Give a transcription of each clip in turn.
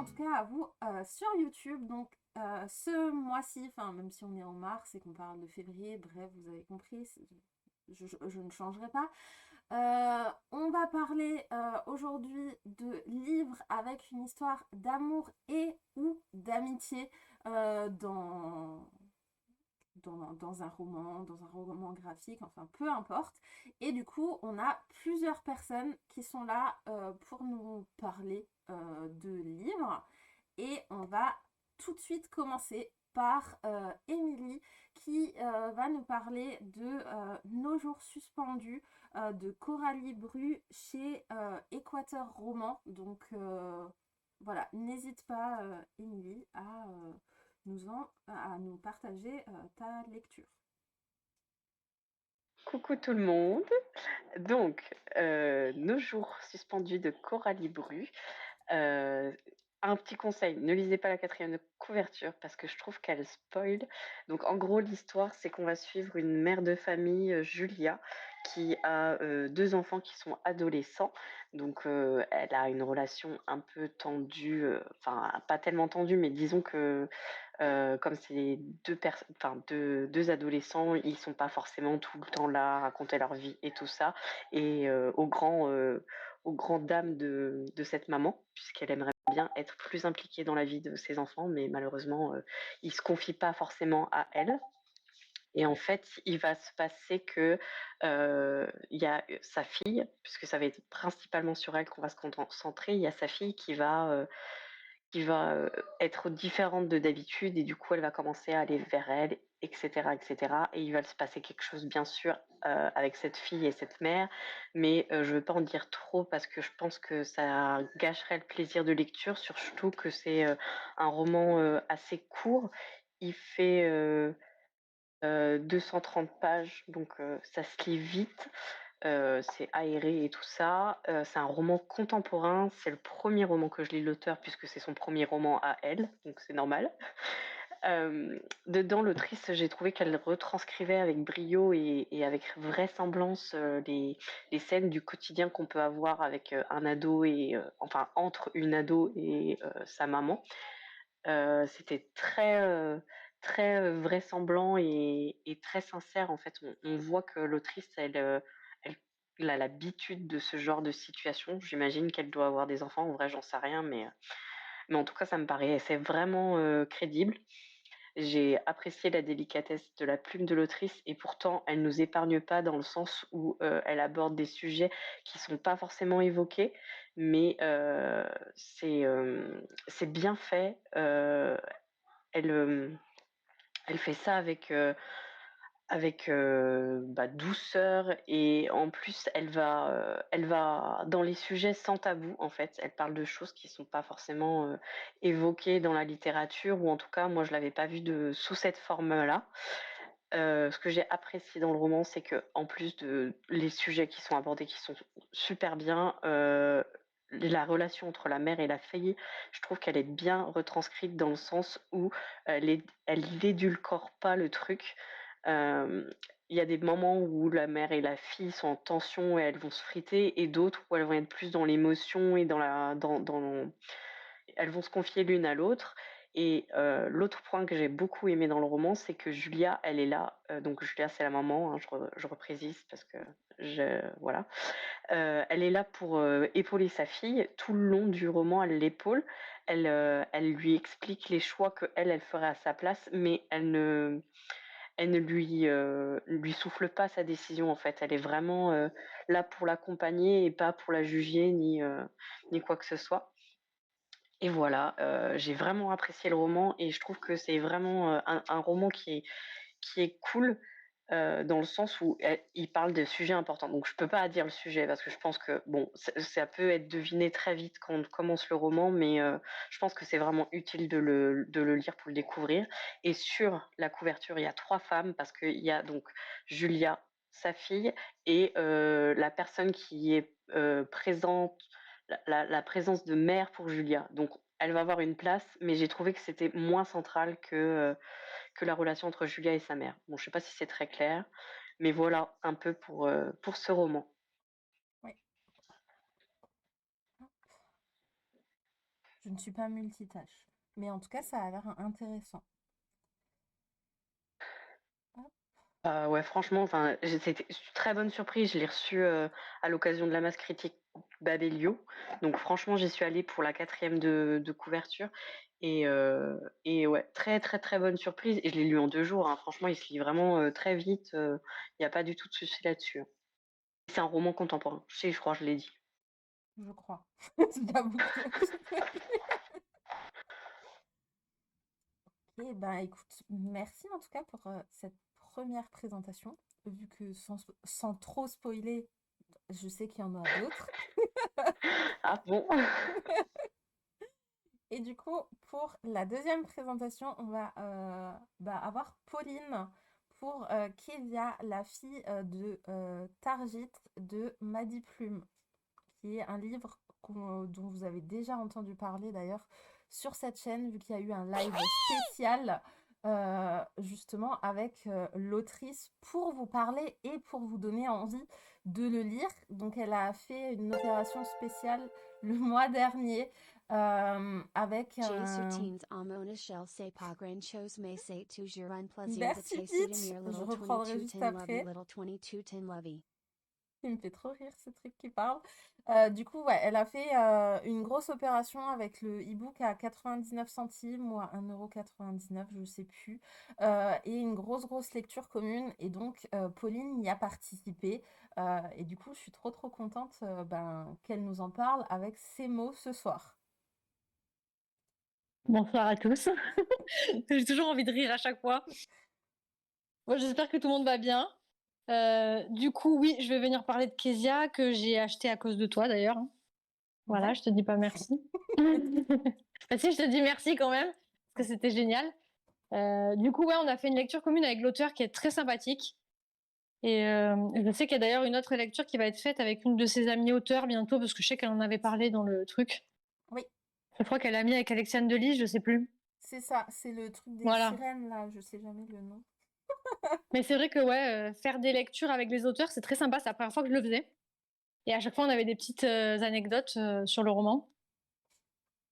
en tout cas à vous sur YouTube. Donc ce mois-ci, enfin même si on est en mars et qu'on parle de février, bref, vous avez compris, je ne changerai pas. On va parler aujourd'hui de livres avec une histoire d'amour et ou d'amitié dans un roman graphique, enfin peu importe. Et du coup, on a plusieurs personnes qui sont là pour nous parler de livres. Et on va tout de suite commencer par Émilie qui va nous parler de Nos jours suspendus de Coralie Bru chez Équateur Roman. Donc voilà, n'hésite pas Émilie à nous partager ta lecture. Coucou tout le monde. Donc, Nos jours suspendus de Coralie Bru. Euh, un petit conseil, ne lisez pas la quatrième de couverture parce que je trouve qu'elle spoil. Donc, en gros, l'histoire, c'est qu'on va suivre une mère de famille, Julia, qui a deux enfants qui sont adolescents. Donc, elle a une relation un peu tendue, enfin, pas tellement tendue, mais disons que comme c'est deux adolescents, ils sont pas forcément tout le temps là à raconter leur vie et tout ça. Et aux grandes dames de cette maman, puisqu'elle aimerait bien être plus impliquée dans la vie de ses enfants, mais malheureusement, ils se confient pas forcément à elle. Et en fait, il va se passer que il y a sa fille, puisque ça va être principalement sur elle qu'on va se concentrer. Il y a sa fille qui va être différente de d'habitude et du coup elle va commencer à aller vers elle, etc., etc. Et il va se passer quelque chose bien sûr avec cette fille et cette mère, mais je ne veux pas en dire trop parce que je pense que ça gâcherait le plaisir de lecture, surtout que c'est un roman assez court. Il fait 230 pages, donc ça se lit vite. C'est aéré et tout ça. C'est un roman contemporain. C'est le premier roman que je lis de l'auteur puisque c'est son premier roman à elle, donc c'est normal. Dedans, l'autrice, j'ai trouvé qu'elle retranscrivait avec brio et avec vraisemblance les scènes du quotidien qu'on peut avoir avec un ado et enfin entre une ado et sa maman. C'était très vraisemblant et très sincère. En fait, on voit que l'autrice, elle a l'habitude de ce genre de situation. J'imagine qu'elle doit avoir des enfants. En vrai, j'en sais rien, mais en tout cas, ça me paraît, c'est vraiment crédible. J'ai apprécié la délicatesse de la plume de l'autrice et pourtant, elle nous épargne pas dans le sens où elle aborde des sujets qui sont pas forcément évoqués, mais c'est bien fait. Elle, elle fait ça avec douceur et en plus elle va dans les sujets sans tabou en fait. Elle parle de choses qui sont pas forcément évoquées dans la littérature ou en tout cas moi je l'avais pas vu sous cette forme-là. Ce que j'ai apprécié dans le roman, c'est que en plus de les sujets qui sont abordés, qui sont super bien, la relation entre la mère et la fille, je trouve qu'elle est bien retranscrite dans le sens où elle n'édulcore pas le truc. Euh, Il y a des moments où la mère et la fille sont en tension et elles vont se friter, et d'autres où elles vont être plus dans l'émotion et elles vont se confier l'une à l'autre. Et l'autre point que j'ai beaucoup aimé dans le roman, c'est que Julia, elle est là. Donc Julia, c'est la maman, hein, je reprécise parce que voilà. Elle est là pour épauler sa fille. Tout le long du roman, elle l'épaule. Elle lui explique les choix que elle ferait à sa place, mais elle ne lui souffle pas sa décision en fait. Elle est vraiment là pour l'accompagner et pas pour la juger ni quoi que ce soit. Et voilà, j'ai vraiment apprécié le roman et je trouve que c'est vraiment un roman qui est cool dans le sens où il parle de sujets importants. Donc je peux pas dire le sujet parce que je pense que bon, ça peut être deviné très vite quand on commence le roman, mais je pense que c'est vraiment utile de le lire pour le découvrir. Et sur la couverture, il y a trois femmes parce qu'il y a donc Julia, sa fille, et la personne qui est présente la présence de mère pour Julia. Donc, elle va avoir une place, mais j'ai trouvé que c'était moins central que la relation entre Julia et sa mère. Bon, je sais pas si c'est très clair, mais voilà un peu pour ce roman. Oui. Je ne suis pas multitâche. Mais en tout cas, ça a l'air intéressant. Hop. Ouais, franchement, enfin, c'était une très bonne surprise. Je l'ai reçu à l'occasion de la masse critique Babelio. Donc, franchement, j'y suis allée pour la quatrième de couverture. Et ouais, très, très, très bonne surprise. Et je l'ai lu en 2 jours, hein. Franchement, il se lit vraiment très vite. Il n'y a pas du tout de souci là-dessus, hein. C'est un roman contemporain. Je crois, je l'ai dit. Je crois. J'avoue que Ok, ben écoute, merci en tout cas pour cette première présentation. Vu que sans trop spoiler, je sais qu'il y en a d'autres. Ah bon? Et du coup, pour la deuxième présentation, on va avoir Pauline pour Kévia, la fille de Targit de Madi Plume, qui est un livre dont vous avez déjà entendu parler d'ailleurs sur cette chaîne, vu qu'il y a eu un live spécial justement avec l'autrice pour vous parler et pour vous donner envie de le lire. Donc elle a fait une opération spéciale le mois dernier avec Merci Peach, je reprendrai juste après. Il me fait trop rire ce truc qui parle. Du coup, ouais, elle a fait une grosse opération avec le e-book à 99 centimes ou à 1,99 €, je sais plus. Et une grosse lecture commune. Et donc, Pauline y a participé. Et du coup, je suis trop contente qu'elle nous en parle avec ses mots ce soir. Bonsoir à tous. J'ai toujours envie de rire à chaque fois. Bon, j'espère que tout le monde va bien. Du coup, oui, je vais venir parler de Kezia, que j'ai acheté à cause de toi d'ailleurs. Voilà, Ouais. je te dis pas merci. Bah, si, je te dis merci quand même, parce que c'était génial. Du coup, ouais, on a fait une lecture commune avec l'auteur qui est très sympathique. Et je sais qu'il y a d'ailleurs une autre lecture qui va être faite avec une de ses amies auteurs bientôt, parce que je sais qu'elle en avait parlé dans le truc. Oui, Je crois qu'elle a mis avec Alexiane Delis, je sais plus. c'est ça, c'est le truc des Voilà. sirènes là, je sais jamais le nom. Mais c'est vrai que ouais, faire des lectures avec les auteurs, c'est très sympa. C'est la première fois que je le faisais. Et à chaque fois, on avait des petites anecdotes sur le roman.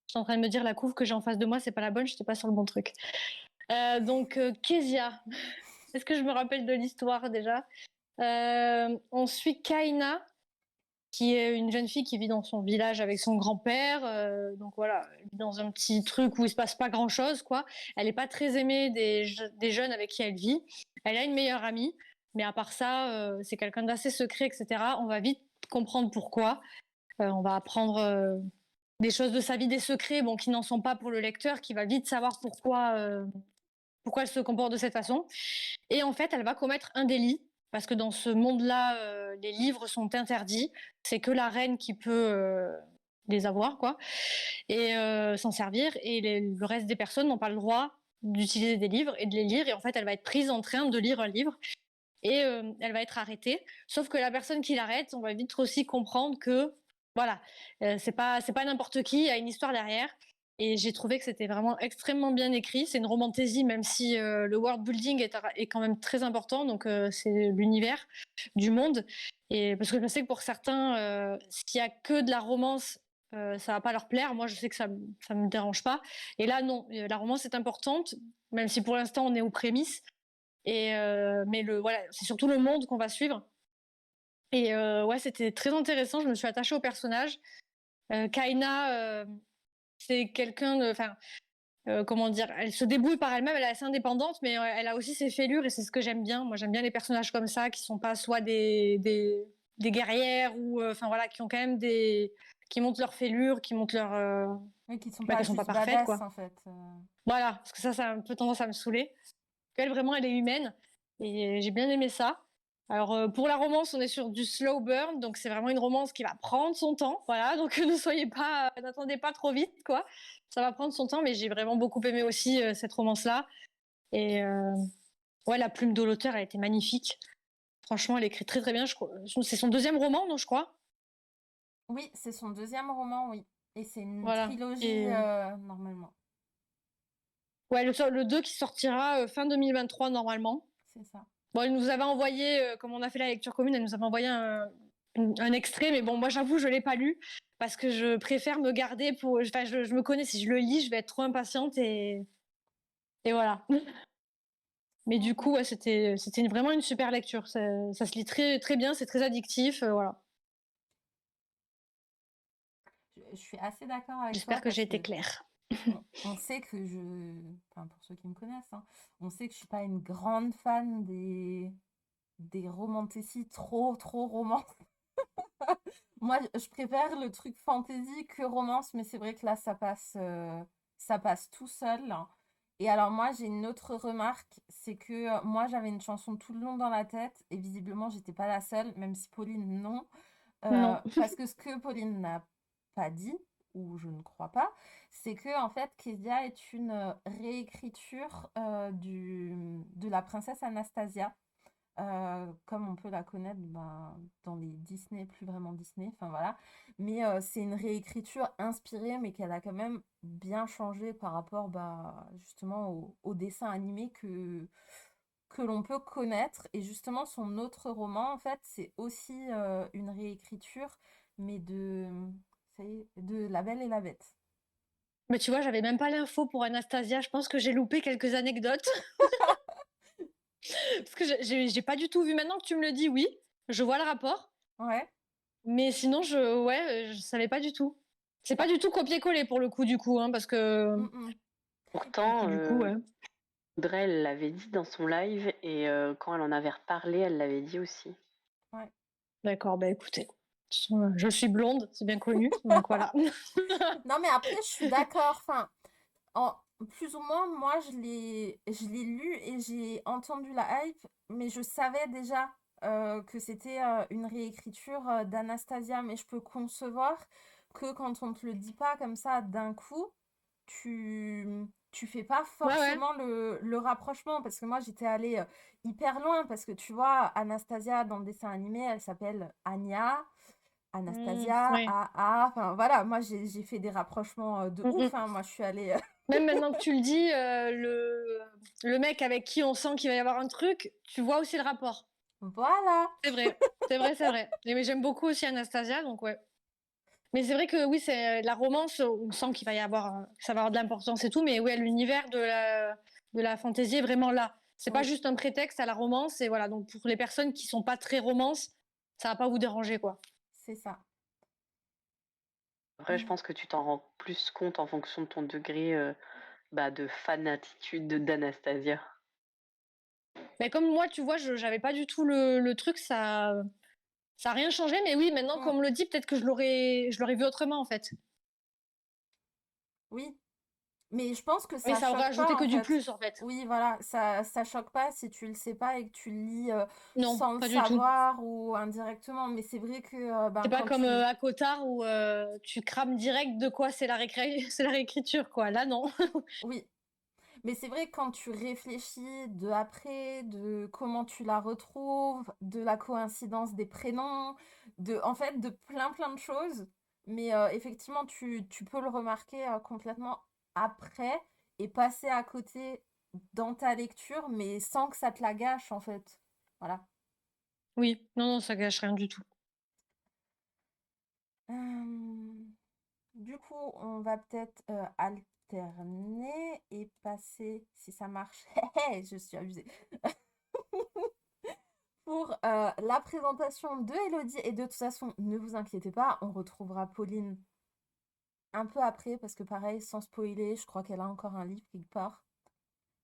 Je suis en train de me dire, la couve que j'ai en face de moi, c'est pas la bonne, je n'étais pas sur le bon truc. Donc, Kezia. Est-ce que je me rappelle de l'histoire déjà? On suit Kaina, qui est une jeune fille qui vit dans son village avec son grand-père. Donc voilà, elle vit dans un petit truc où il se passe pas grand-chose, quoi. Elle est pas très aimée des jeunes avec qui elle vit. Elle a une meilleure amie, mais à part ça, c'est quelqu'un d'assez secret, etc. On va vite comprendre pourquoi. On va apprendre des choses de sa vie, des secrets, bon, qui n'en sont pas pour le lecteur, qui va vite savoir pourquoi elle se comporte de cette façon. Et en fait, elle va commettre un délit, parce que dans ce monde-là, les livres sont interdits. C'est que la reine qui peut les avoir, quoi, et s'en servir. Et le reste des personnes n'ont pas le droit d'utiliser des livres et de les lire. Et en fait, elle va être prise en train de lire un livre. Et elle va être arrêtée. Sauf que la personne qui l'arrête, on va vite aussi comprendre que, voilà, c'est pas n'importe qui, il y a une histoire derrière. Et j'ai trouvé que c'était vraiment extrêmement bien écrit. C'est une romantaisie, même si le world building est quand même très important. Donc, c'est l'univers du monde. Et parce que je sais que pour certains, s'il y a que de la romance, ça va pas leur plaire. Moi, je sais que ça me dérange pas. Et là, non, la romance est importante, même si pour l'instant, on est aux prémices. Et mais voilà, c'est surtout le monde qu'on va suivre. Et ouais, c'était très intéressant. Je me suis attachée au personnage. Kaina, c'est quelqu'un de, enfin, comment dire, elle se débrouille par elle-même. Elle est assez indépendante, mais elle a aussi ses fêlures et c'est ce que j'aime bien. Moi, j'aime bien les personnages comme ça qui sont pas soit des guerrières ou, enfin voilà, qui ont quand même qui montent leurs fêlures, qui montent Oui, qui sont bah, pas qu'elles sont pas juste parfaites, badass quoi. en fait. Voilà, parce que ça a un peu tendance à me saouler. Elle, vraiment, elle est humaine. Et j'ai bien aimé ça. Alors, pour la romance, on est sur du slow burn. Donc, c'est vraiment une romance qui va prendre son temps. Voilà. Donc, n'attendez pas trop vite, quoi. Ça va prendre son temps. Mais j'ai vraiment beaucoup aimé aussi cette romance-là. Et ouais, la plume de l'auteur, elle a été magnifique. Franchement, elle écrit très, très bien. C'est son deuxième roman, non, je crois. Oui, c'est son deuxième roman, oui. Et c'est une Voilà. trilogie Et normalement. ouais, le 2 qui sortira fin 2023, normalement. C'est ça. Bon, elle nous avait envoyé, comme on a fait la lecture commune, elle nous avait envoyé un extrait, mais bon, moi j'avoue, je l'ai pas lu parce que je préfère me garder pour. Enfin, je me connais, si je le lis, je vais être trop impatiente et voilà. Mais du coup, ouais, c'était vraiment une super lecture. Ça se lit très, très bien, c'est très addictif, voilà. Je suis assez d'accord avec toi J'espère que parce j'ai été que claire. on sait que enfin pour ceux qui me connaissent, hein, on sait que je suis pas une grande fan des romantici trop trop romance. Moi, je préfère le truc fantasy que romance, mais c'est vrai que là, ça passe tout seul. Et alors moi, j'ai une autre remarque, c'est que moi, j'avais une chanson tout le long dans la tête, et visiblement, j'étais pas la seule, même si Pauline, non. Non. Parce que ce que Pauline n'a pas dit, ou je ne crois pas, c'est que en fait, Kezia est une réécriture de la princesse Anastasia, comme on peut la connaître ben, dans les Disney, plus vraiment Disney, enfin voilà. Mais c'est une réécriture inspirée, mais qu'elle a quand même bien changé par rapport bah, justement au dessin animé que l'on peut connaître. Et justement, son autre roman, en fait, c'est aussi une réécriture, mais ça y est, de La Belle et la Bête. Mais tu vois, j'avais même pas l'info pour Anastasia. Je pense que j'ai loupé quelques anecdotes. Parce que j'ai pas du tout vu. Maintenant que tu me le dis, oui, je vois le rapport. Ouais. Mais sinon, je savais pas du tout. C'est pas Bah, du tout copier-coller pour le coup, du coup, hein, parce que mm, mm. Pourtant, du coup, ouais. Audrey, elle l'avait dit dans son live et quand elle en avait reparlé, elle l'avait dit aussi. Ouais. D'accord, bah écoutez. Je suis blonde, c'est bien connu. Donc voilà. Non, mais après, je suis d'accord. Enfin, en, plus ou moins, moi, je l'ai lu et j'ai entendu la hype, mais je savais déjà que c'était une réécriture d'Anastasia. Mais je peux concevoir que quand on te le dit pas comme ça d'un coup, tu fais pas Ouais, ouais. forcément le rapprochement. Parce que moi, j'étais allée hyper loin. Parce que tu vois, Anastasia, dans le dessin animé, elle s'appelle Anya. Anastasia, Ouais. AA, enfin voilà, moi j'ai fait des rapprochements de Mm, ouf, mm. hein. Moi je suis allée. Même maintenant que tu le dis, le mec avec qui on sent qu'il va y avoir un truc, tu vois aussi le rapport. Voilà. C'est vrai, c'est vrai, c'est vrai. Mais j'aime beaucoup aussi Anastasia, donc ouais. Mais c'est vrai que oui, c'est la romance, on sent qu'il va y avoir, ça va avoir de l'importance et tout, mais ouais, l'univers de la fantaisie est vraiment là. C'est pas Oui, juste un prétexte à la romance, et voilà. Donc pour les personnes qui sont pas très romance, ça va pas vous déranger, quoi. c'est ça. Après, je pense que tu t'en rends plus compte en fonction de ton degré de fanatitude d'Anastasia. Mais comme moi, tu vois, j'avais pas du tout le truc, ça a rien changé, mais oui, maintenant Mm, qu'on me le dit, peut-être que je l'aurais vu autrement, en fait. oui, mais je pense que Mais ça ça aurait choque ajouté pas que en du fait. plus, en fait. Oui, voilà, ça choque pas si tu le sais pas et que tu le lis Non, sans le pas du tout. savoir ou indirectement. Mais c'est vrai que C'est ben pas quand comme tu. à Cotard où tu crames direct de quoi c'est c'est la réécriture, quoi. Là, non. Oui, mais c'est vrai que quand tu réfléchis de après, de comment tu la retrouves, de la coïncidence des prénoms, en fait, de plein plein de choses. Mais effectivement, tu peux le remarquer complètement après et passer à côté dans ta lecture, mais sans que ça te la gâche, en fait. Voilà. Oui, non, non, ça gâche rien du tout. Euh, du coup, on va peut-être alterner et passer, si ça marche. Je suis abusée. Pour la présentation de Elodie. Et de toute façon, ne vous inquiétez pas, on retrouvera Pauline un peu après, parce que pareil, sans spoiler, je crois qu'elle a encore un livre quelque part.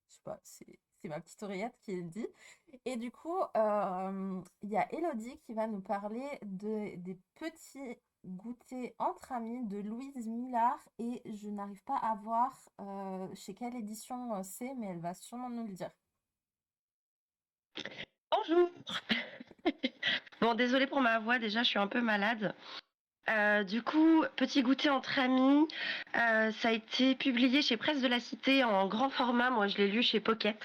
Je sais pas, c'est ma petite oreillette qui le dit. Et du coup, il y a Elodie qui va nous parler des petits goûters entre amis de Louise Millard. Et je n'arrive pas à voir chez quelle édition c'est, mais elle va sûrement nous le dire. Bonjour. Bon, désolée pour ma voix, déjà, je suis un peu malade. Du coup, petit goûter entre amis, ça a été publié chez Presse de la Cité en grand format. Moi, je l'ai lu chez Pocket.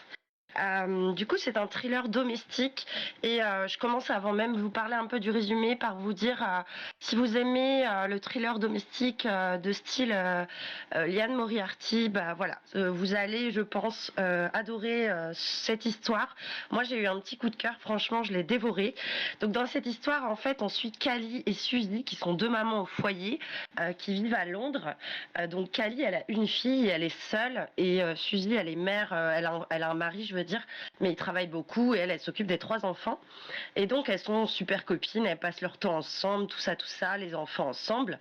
Du coup, c'est un thriller domestique et je commence avant même de vous parler un peu du résumé par vous dire si vous aimez le thriller domestique de style Liane Moriarty, bah voilà, vous allez, je pense, adorer cette histoire. Moi, j'ai eu un petit coup de cœur, franchement, je l'ai dévoré. Donc, dans cette histoire, en fait, on suit Callie et Suzy, qui sont deux mamans au foyer, qui vivent à Londres. Donc, Callie, elle a une fille, elle est seule, et Suzy, elle est mère, elle a un mari, je veux dire, mais il travaille beaucoup, et elle s'occupe des trois enfants. Et donc, elles sont super copines, elles passent leur temps ensemble, tout ça, les enfants ensemble,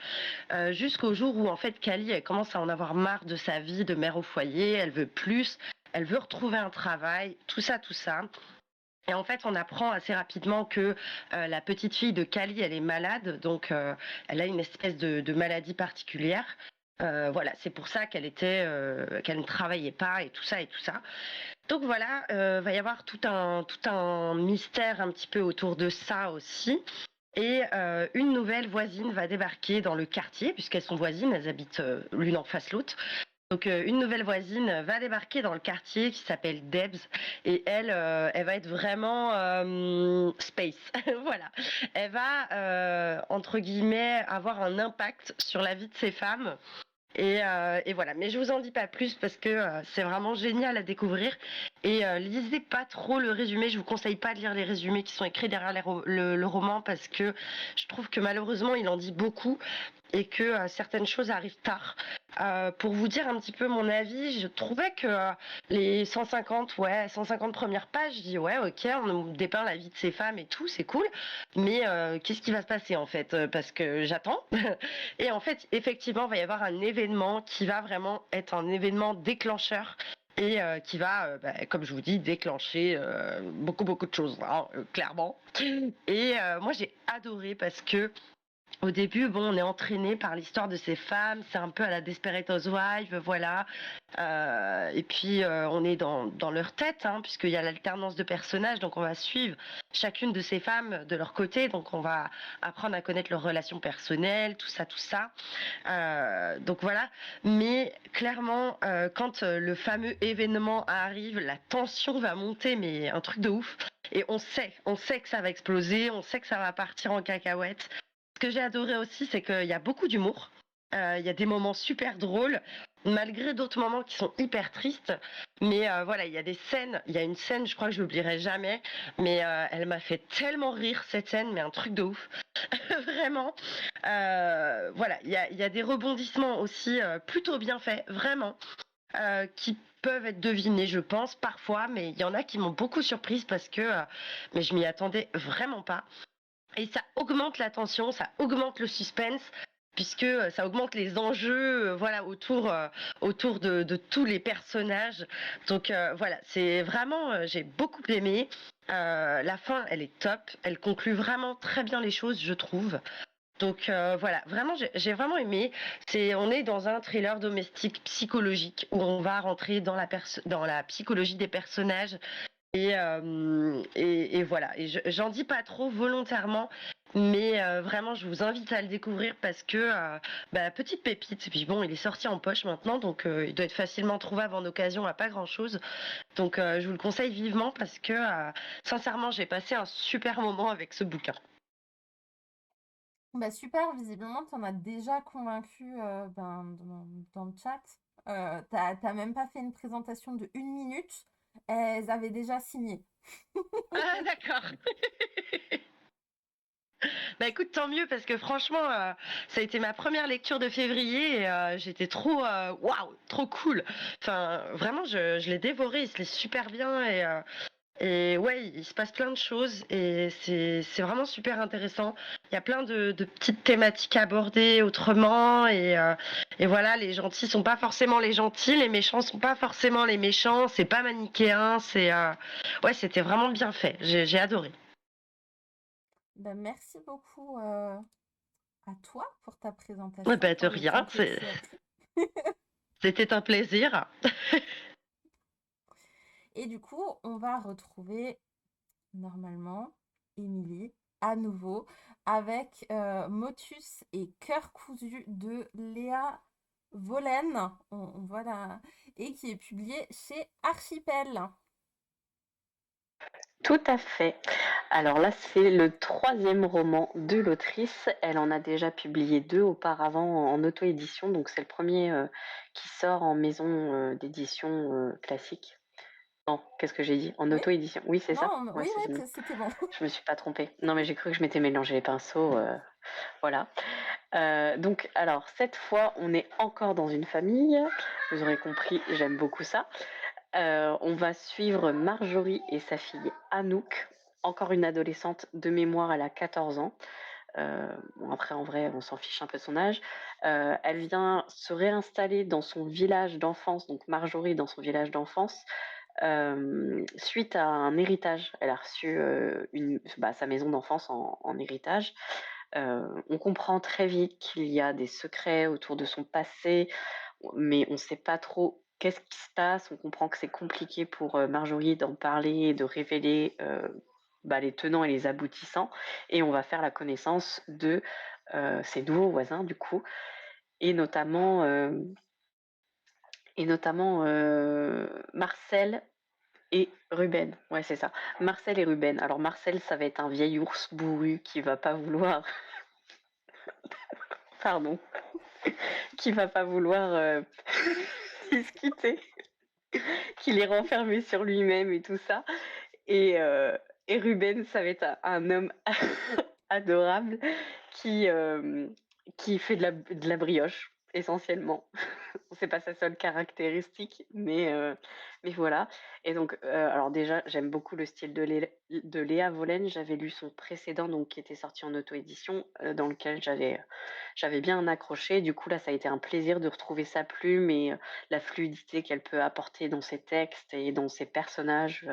jusqu'au jour où, en fait, Callie, elle commence à en avoir marre de sa vie de mère au foyer, elle veut plus, elle veut retrouver un travail, tout ça, tout ça. Et en fait, on apprend assez rapidement que la petite fille de Callie, elle est malade, donc elle a une espèce de maladie particulière. Voilà, c'est pour ça qu'elle ne travaillait pas et tout ça et tout ça. Donc voilà, va y avoir tout un mystère un petit peu autour de ça aussi. Et une nouvelle voisine va débarquer dans le quartier, puisqu'elles sont voisines, elles habitent l'une en face l'autre. Donc une nouvelle voisine va débarquer dans le quartier qui s'appelle Debs et elle va être vraiment space. Voilà, elle va entre guillemets avoir un impact sur la vie de ces femmes. Et voilà, mais je vous en dis pas plus parce que c'est vraiment génial à découvrir. Et lisez pas trop le résumé. Je vous conseille pas de lire les résumés qui sont écrits derrière le roman parce que je trouve que malheureusement il en dit beaucoup et que certaines choses arrivent tard. Pour vous dire un petit peu mon avis, je trouvais que les 150 premières pages, je dis ouais, ok, on dépeint la vie de ces femmes et tout, c'est cool, mais qu'est-ce qui va se passer en fait? Parce que j'attends. Et en fait, effectivement, il va y avoir un événement qui va vraiment être un événement déclencheur et qui va, comme je vous dis, déclencher beaucoup de choses, hein, clairement. Et moi, j'ai adoré parce que au début, bon, on est entraîné par l'histoire de ces femmes, c'est un peu à la Desperate Housewives, voilà. Et puis, on est dans leur tête, hein, puisqu'il y a l'alternance de personnages, donc on va suivre chacune de ces femmes de leur côté, donc on va apprendre à connaître leurs relations personnelles, tout ça, tout ça. Donc voilà. Mais clairement, quand le fameux événement arrive, la tension va monter, mais un truc de ouf. Et on sait que ça va exploser, on sait que ça va partir en cacahuète. Ce que j'ai adoré aussi, c'est qu'il y a beaucoup d'humour. Il y a des moments super drôles, malgré d'autres moments qui sont hyper tristes. Mais voilà, il y a des scènes. Il y a une scène, je crois que je l'oublierai jamais, mais elle m'a fait tellement rire cette scène, mais un truc de ouf. Vraiment. Voilà, il y a des rebondissements aussi plutôt bien faits, vraiment, qui peuvent être devinés, je pense, parfois, mais il y en a qui m'ont beaucoup surprise parce que mais je m'y attendais vraiment pas. Et ça augmente la tension, ça augmente le suspense, puisque ça augmente les enjeux voilà, autour de tous les personnages. Donc voilà, c'est vraiment, j'ai beaucoup aimé. La fin, elle est top. Elle conclut vraiment très bien les choses, je trouve. Donc voilà, vraiment, j'ai vraiment aimé. On est dans un thriller domestique psychologique où on va rentrer dans la psychologie des personnages et voilà. Et j'en dis pas trop volontairement, mais vraiment, je vous invite à le découvrir parce que petite pépite. Et puis bon, il est sorti en poche maintenant, donc il doit être facilement trouvable en occasion à pas grand chose. Donc je vous le conseille vivement parce que sincèrement, j'ai passé un super moment avec ce bouquin. Bah super, visiblement, t'en as déjà convaincu dans le chat. T'as même pas fait une présentation de 1 minute. Elles avaient déjà signé. Ah d'accord. Bah écoute, tant mieux parce que franchement, ça a été ma première lecture de février et j'étais trop, waouh, trop cool. Enfin, vraiment, je l'ai dévoré, il se lit super bien et ouais, il se passe plein de choses et c'est vraiment super intéressant. Il y a plein de petites thématiques abordées autrement et voilà, les gentils sont pas forcément les gentils, les méchants sont pas forcément les méchants, c'est pas manichéen, ouais, c'était vraiment bien fait. J'ai adoré. Bah, merci beaucoup à toi pour ta Ouais, présentation, bah de pour le temps rien, que tu as pris. c'était un plaisir. Et du coup, on va retrouver normalement Émilie à nouveau avec Motus et Cœur cousu de Léa Vollen. On voit et qui est publié chez Archipel. Tout à fait. Alors là, c'est le troisième roman de l'autrice. Elle en a déjà publié deux auparavant en auto-édition, donc c'est le premier qui sort en maison d'édition classique. Non, qu'est-ce que j'ai dit? En Oui? auto-édition. Oui, c'est ça? Non, Ouais, oui, c'est oui, bon. c'était bon. Je me suis pas trompée. Non, mais j'ai cru que je m'étais mélangé les pinceaux. Voilà. Donc, alors, cette fois, on est encore dans une famille. Vous aurez compris, j'aime beaucoup ça. On va suivre Marjorie et sa fille Anouk, encore une adolescente de mémoire, elle a 14 ans. Bon, après, en vrai, on s'en fiche un peu de son âge. Elle vient se réinstaller dans son village d'enfance, donc Marjorie dans son village d'enfance, suite à un héritage. Elle a reçu sa maison d'enfance en héritage. On comprend très vite qu'il y a des secrets autour de son passé, mais on ne sait pas trop qu'est-ce qui se passe. On comprend que c'est compliqué pour Marjorie d'en parler et de révéler les tenants et les aboutissants. Et on va faire la connaissance de ses nouveaux voisins, du coup, et notamment, Marcel et Ruben. Ouais, c'est ça. Marcel et Ruben. Alors, Marcel, ça va être un vieil ours bourru qui va pas vouloir. Pardon. Qui va pas vouloir discuter, qu'il est renfermé sur lui-même et tout ça. Et, euh, et Ruben, ça va être un homme adorable qui, euh, qui fait de la brioche, essentiellement. C'est pas sa seule caractéristique, mais voilà. Et donc, alors déjà, j'aime beaucoup le style de Léa Vollen. J'avais lu son précédent, donc qui était sorti en auto-édition, dans lequel j'avais bien accroché. Du coup, là, ça a été un plaisir de retrouver sa plume et la fluidité qu'elle peut apporter dans ses textes et dans ses personnages.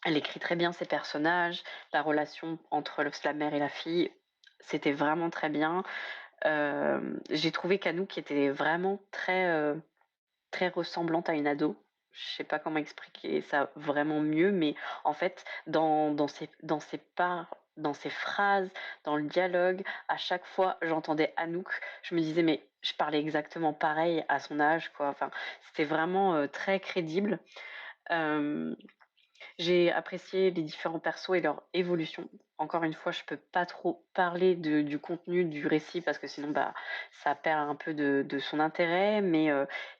Elle écrit très bien ses personnages, la relation entre la mère et la fille, c'était vraiment très bien. J'ai trouvé qu'Anouk était vraiment très ressemblante à une ado. Je sais pas comment expliquer ça vraiment mieux, mais en fait, dans ses phrases, dans le dialogue, à chaque fois, j'entendais Anouk, je me disais, mais je parlais exactement pareil à son âge, quoi. Enfin, c'était vraiment très crédible. Euh, j'ai apprécié les différents persos et leur évolution. Encore une fois, je peux pas trop parler du contenu du récit parce que sinon, ça perd un peu de son intérêt. Mais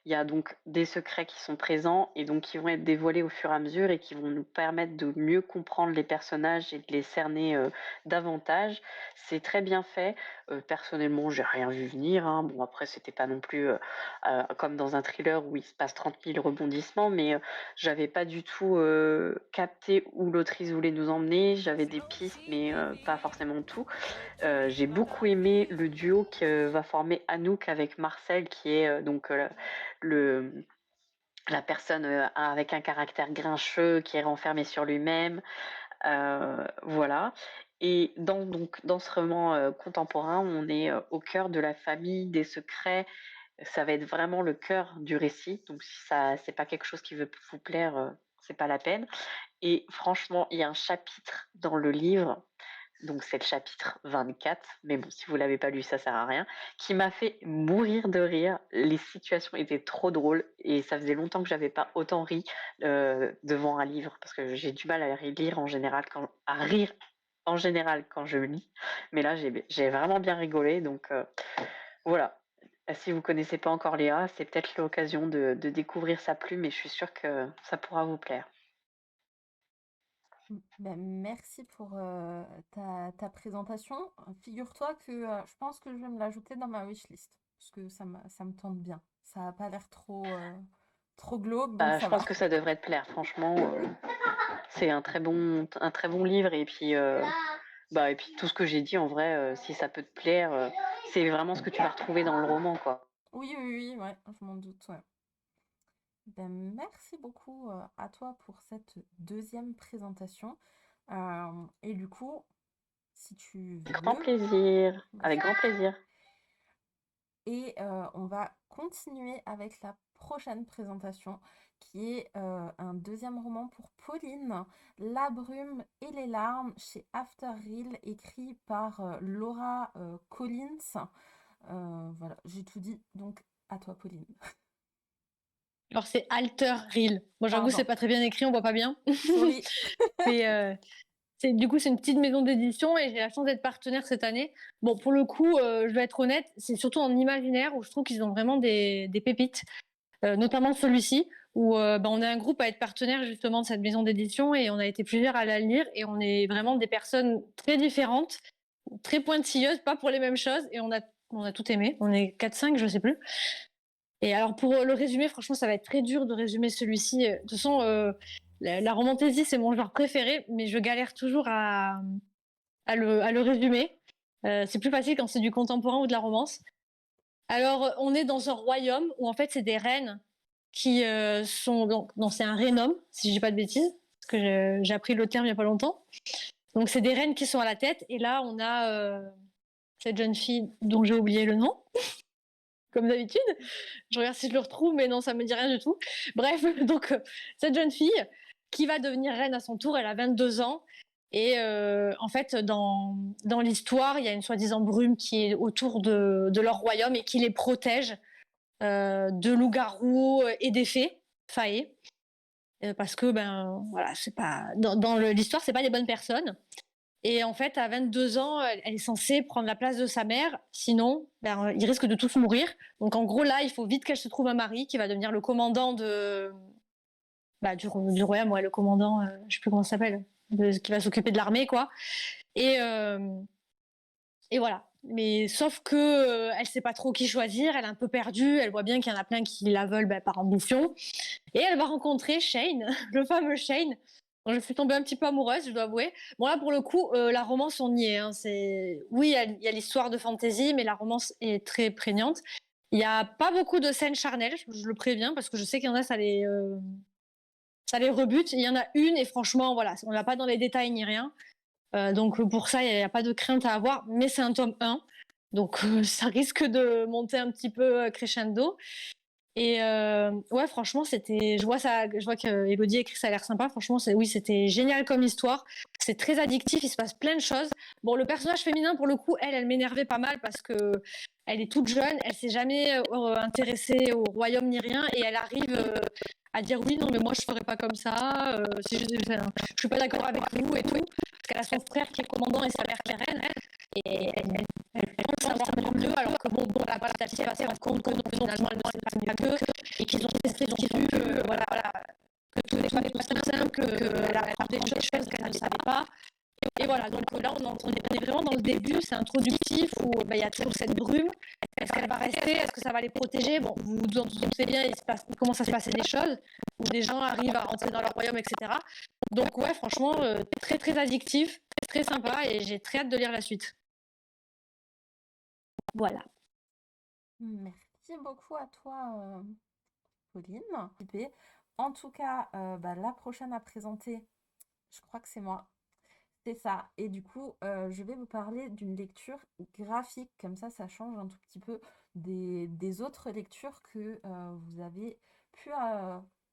il y a donc des secrets qui sont présents et donc qui vont être dévoilés au fur et à mesure et qui vont nous permettre de mieux comprendre les personnages et de les cerner davantage. C'est très bien fait. Personnellement, j'ai rien vu venir, hein. Bon, après, c'était pas non plus comme dans un thriller où il se passe 30 000 rebondissements, mais j'avais pas du tout capté où l'autrice voulait nous emmener. J'avais des pistes, mais pas forcément tout. J'ai beaucoup aimé le duo que va former Anouk avec Marcel, qui est le, la personne avec un caractère grincheux, qui est renfermé sur lui-même. Voilà. Et dans ce roman contemporain, on est au cœur de la famille, des secrets, ça va être vraiment le cœur du récit. Donc si ça c'est pas quelque chose qui veut vous plaire, c'est pas la peine. Et franchement, il y a un chapitre dans le livre, donc c'est le chapitre 24, mais bon, si vous l'avez pas lu, ça sert à rien, qui m'a fait mourir de rire. Les situations étaient trop drôles et ça faisait longtemps que j'avais pas autant ri devant un livre parce que j'ai du mal à lire en général à rire en général quand je lis. Mais là, j'ai vraiment bien rigolé, donc voilà. Si vous connaissez pas encore Léa, c'est peut-être l'occasion de découvrir sa plume et je suis sûre que ça pourra vous plaire. Ben, merci pour ta présentation. Figure-toi que je pense que je vais me l'ajouter dans ma wishlist parce que ça me tente bien. Ça n'a pas l'air trop glauque, donc Je ça pense va. que ça devrait te plaire, franchement. C'est un très bon livre et puis tout ce que j'ai dit en vrai, si ça peut te plaire, c'est vraiment ce que tu vas retrouver dans le roman, quoi. Oui, oui, oui, ouais, je m'en doute, ouais. Ben, merci beaucoup à toi pour cette deuxième présentation. Et du coup, si tu Grand veux, plaisir, avec vas-y. grand plaisir. Et on va continuer avec la prochaine présentation qui est un deuxième roman pour Pauline, La brume et les larmes chez After Real, écrit par Laura Collins. Voilà, j'ai tout dit, donc à toi Pauline. Alors, c'est Alter Reel. Bon, j'avoue, c'est Pardon. pas très bien écrit, on voit pas bien. Oui. Mais du coup, c'est une petite maison d'édition et j'ai la chance d'être partenaire cette année. Bon, pour le coup, je dois être honnête, c'est surtout en imaginaire où je trouve qu'ils ont vraiment des pépites, notamment celui-ci, où on est un groupe à être partenaire justement de cette maison d'édition et on a été plusieurs à la lire et on est vraiment des personnes très différentes, très pointilleuses, pas pour les mêmes choses et on a tout aimé. On est 4-5, je sais plus. Et alors, pour le résumer, franchement, ça va être très dur de résumer celui-ci. De toute façon, la romantasy, c'est mon genre préféré, mais je galère toujours à le résumer. C'est plus facile quand c'est du contemporain ou de la romance. Alors, on est dans un royaume où, en fait, c'est des reines qui sont... Donc, non, c'est un renom, si je dis pas de bêtises, parce que j'ai appris le terme il y a pas longtemps. Donc, c'est des reines qui sont à la tête. Et là, on a cette jeune fille dont j'ai oublié le nom, comme d'habitude. Je regarde si je le retrouve, mais non, ça me dit rien du tout. Bref, donc cette jeune fille qui va devenir reine à son tour, elle a 22 ans. Et en fait, dans l'histoire, il y a une soi-disant brume qui est autour de leur royaume et qui les protège de loups-garous et des fées, faées. Parce que, voilà, c'est pas, dans l'histoire, c'est pas des bonnes personnes. Et en fait, à 22 ans, elle est censée prendre la place de sa mère. Sinon, ils risquent de tous mourir. Donc, en gros, là, il faut vite qu'elle se trouve un mari qui va devenir le commandant du royaume, ouais, le commandant, je sais plus comment ça s'appelle, qui va s'occuper de l'armée, quoi. Et, et voilà. Mais sauf que elle sait pas trop qui choisir. Elle est un peu perdue. Elle voit bien qu'il y en a plein qui la veulent par ambition. Et elle va rencontrer Shane, le fameux Shane. Je suis tombée un petit peu amoureuse, je dois avouer. Bon, là, pour le coup, la romance, on y est. Hein. Oui, il y a l'histoire de fantasy, mais la romance est très prégnante. Il n'y a pas beaucoup de scènes charnelles, je le préviens, parce que je sais qu'il y en a, ça les rebute. Il y en a une, et franchement, voilà, on n'a pas dans les détails ni rien. Donc, pour ça, il n'y a pas de crainte à avoir, mais c'est un tome 1. Donc, ça risque de monter un petit peu crescendo. Et ouais, franchement, je vois que Elodie écrit, ça a l'air sympa. Franchement, oui, c'était génial comme histoire. C'est très addictif, il se passe plein de choses. Bon, le personnage féminin, pour le coup, elle m'énervait pas mal parce que elle est toute jeune, elle s'est jamais intéressée au royaume ni rien, et elle arrive à dire oui, non, mais moi je ferais pas comme ça. Si je suis pas d'accord avec vous et tout, parce qu'elle a son frère qui est commandant et sa mère qui est reine, et elle pense savoir mieux, alors que bon, la petit à petit, elle va se rendre compte que non, finalement, elle ne sait pas que, et qu'ils ont testé, qu'ils ont vu que, voilà, que tout n'est pas simple, qu'elle a appris des choses qu'elle ne savait pas. Et voilà, donc là, on est vraiment dans le début, c'est introductif, où il y a toujours cette brume. Est-ce qu'elle va rester? Est-ce que ça va les protéger? Bon, vous vous doutez bien, il commence à se passer des choses, où des gens arrivent à rentrer dans leur royaume, etc. Donc ouais, franchement, très très addictif, très sympa, et j'ai très hâte de lire la suite. Voilà. Merci beaucoup à toi, Pauline. En tout cas, la prochaine à présenter, je crois que c'est moi. C'est ça. Et du coup, je vais vous parler d'une lecture graphique. Comme ça change un tout petit peu des autres lectures que vous avez pu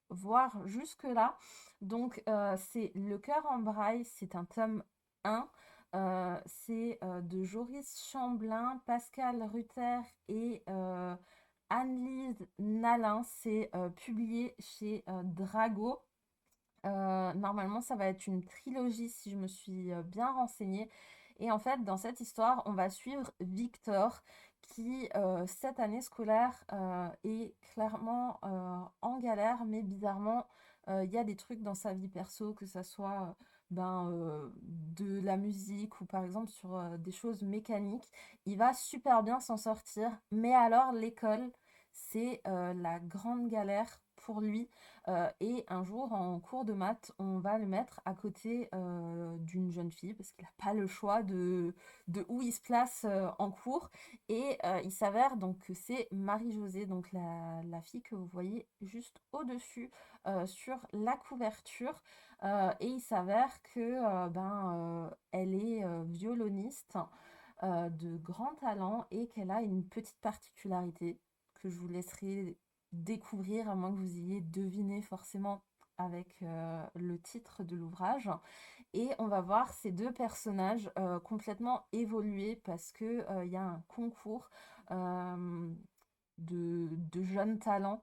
voir jusque-là. Donc, c'est Le cœur en braille. C'est un tome 1. C'est de Joris Chamblin, Pascal Ruther et Anne-Lise Nalin. C'est publié chez Drago. Normalement, ça va être une trilogie si je me suis bien renseignée. Et en fait, dans cette histoire, on va suivre Victor qui, cette année scolaire, est clairement en galère, mais bizarrement, il y a des trucs dans sa vie perso, que ça soit de la musique ou par exemple sur des choses mécaniques. Il va super bien s'en sortir, mais alors l'école, c'est la grande galère pour lui. Et un jour, en cours de maths, on va le mettre à côté d'une jeune fille parce qu'il n'a pas le choix de où il se place en cours. Et il s'avère donc que c'est Marie-Josée, donc la fille que vous voyez juste au-dessus sur la couverture. Et il s'avère que elle est violoniste de grand talent et qu'elle a une petite particularité que je vous laisserai découvrir, à moins que vous ayez deviné forcément avec le titre de l'ouvrage. Et on va voir ces deux personnages complètement évoluer parce que il y a un concours de jeunes talents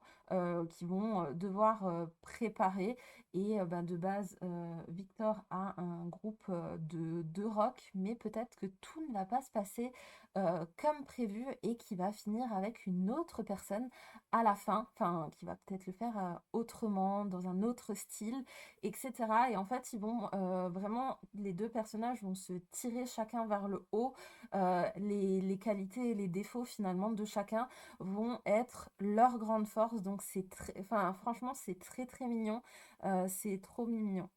qui vont devoir préparer. Et de base, Victor a un groupe de rock, mais peut-être que tout ne va pas se passer comme prévu et qui va finir avec une autre personne à la fin, enfin, qui va peut-être le faire autrement, dans un autre style, etc. Et en fait, ils vont vraiment, les deux personnages vont se tirer chacun vers le haut. Les qualités et les défauts finalement de chacun vont être leur grande force. Donc enfin, franchement, c'est très très mignon. C'est trop mignon.